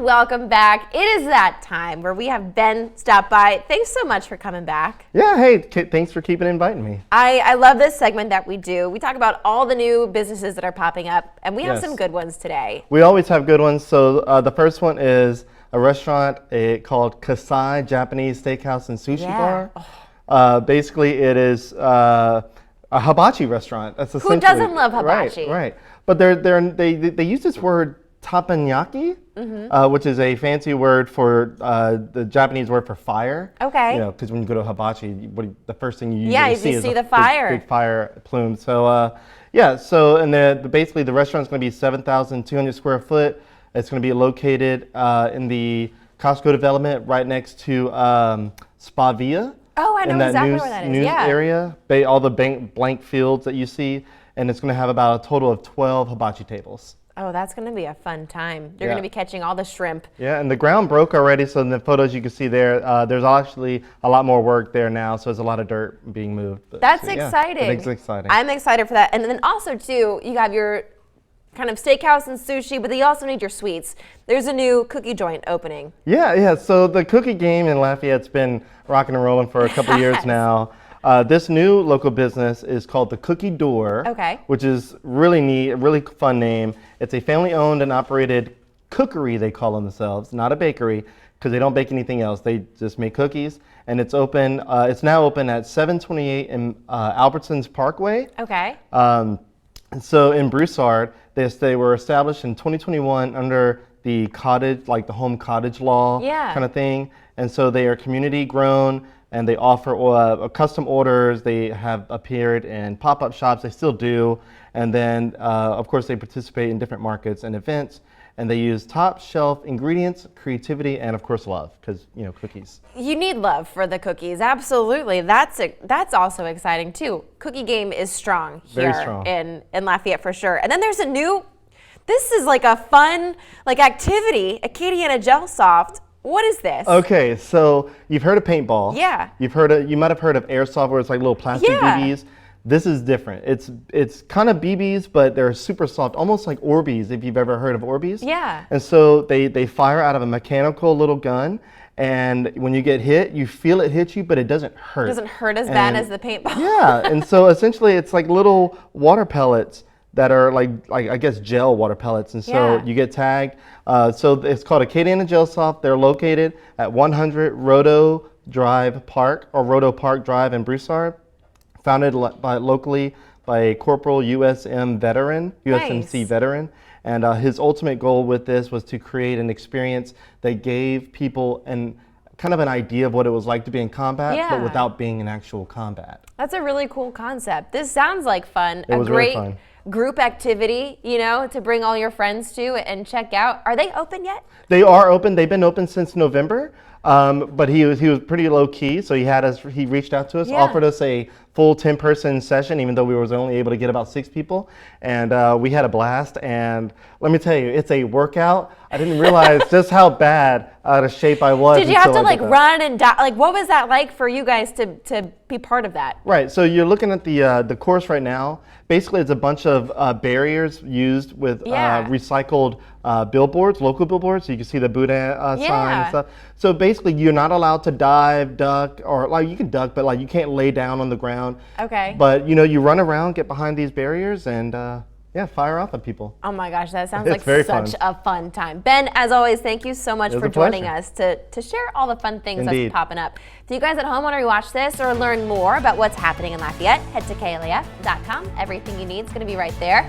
and welcome back. It is that time where we have Ben stop by. Thanks so much for coming back. Yeah, hey, thanks for keeping inviting me. I love this segment that we do. We talk about all the new businesses that are popping up, and we have some good ones today. We always have good ones. So the first one is a restaurant called Kasai Japanese Steakhouse and Sushi Bar. Basically, it is a hibachi restaurant. That's essentially, who doesn't love hibachi? Right. But they use this word teppanyaki, which is a fancy word for the Japanese word for fire. Okay. You know, because when you go to hibachi, the first thing you usually see is the fire. Big fire plume. So basically the restaurant's going to be 7,200 square foot. It's going to be located in the Costco development right next to Spavia. Oh, I know exactly where that is. News area, all the blank fields that you see, and it's going to have about a total of 12 hibachi tables. Oh, that's going to be a fun time. You're going to be catching all the shrimp. Yeah, and the ground broke already, so in the photos you can see there, there's actually a lot more work there now, so there's a lot of dirt being moved. That's exciting. It's exciting. I'm excited for that. And then also, too, you have your kind of steakhouse and sushi, but you also need your sweets. There's a new cookie joint opening. Yeah, so the cookie game in Lafayette's been rocking and rolling for a couple years now. This new local business is called the Cookie Door, which is really neat, a really fun name. It's a family-owned and operated cookery, they call themselves, not a bakery, because they don't bake anything else. They just make cookies, and it's open. It's now open at 728 in Albertsons Parkway. Okay. So in Broussard, they were established in 2021 under the cottage, like the home cottage law kind of thing, and so they are community grown. And they offer custom orders. They have appeared in pop-up shops. They still do. And then, of course, they participate in different markets and events. And they use top-shelf ingredients, creativity, and, of course, love, because, you know, cookies. You need love for the cookies. Absolutely. That's also exciting, too. Cookie game is strong here in Lafayette, for sure. And then there's this is like a fun activity, Acadiana Gelsoft. What is this? Okay, so you've heard of paintball. Yeah. You might have heard of airsoft, where it's like little plastic BBs. This is different. It's kind of BBs, but they're super soft, almost like Orbeez, if you've ever heard of Orbeez. Yeah. And so they fire out of a mechanical little gun, and when you get hit, you feel it hit you, but it doesn't hurt. It doesn't hurt as bad as the paintball. Yeah, and so essentially it's like little water pellets that are like I guess gel water pellets, and so you get tagged. So it's called Acadiana Gelsoft. They're located at 100 Rodo Park Drive in Broussard. Founded locally by a corporal USMC veteran, and his ultimate goal with this was to create an experience that gave people kind of an idea of what it was like to be in combat, but without being in actual combat. That's a really cool concept. This sounds like fun. It was really fun. Group activity, to bring all your friends to and check out. Are they open yet? They are open. They've been open since November, but he was pretty low key. So he reached out to us, offered us a full 10-person session, even though we was only able to get about 6 people, and we had a blast. And let me tell you, it's a workout. I didn't realize just how bad out of shape I was. Did you have to run and die? What was that like for you guys to be part of that? Right. So you're looking at the course right now. Basically, it's a bunch of barriers used with recycled billboards, local billboards. So you can see the Buddha sign and stuff. So basically, you're not allowed to dive, duck, or you can duck, but you can't lay down on the ground. Okay. But you run around, get behind these barriers, and fire off at people. Oh my gosh, that sounds like such a fun time. Ben, as always, thank you so much for joining us to share all the fun things that's popping up. To you guys at home, want to watch this or learn more about what's happening in Lafayette, head to KLAF.com. Everything you need is going to be right there.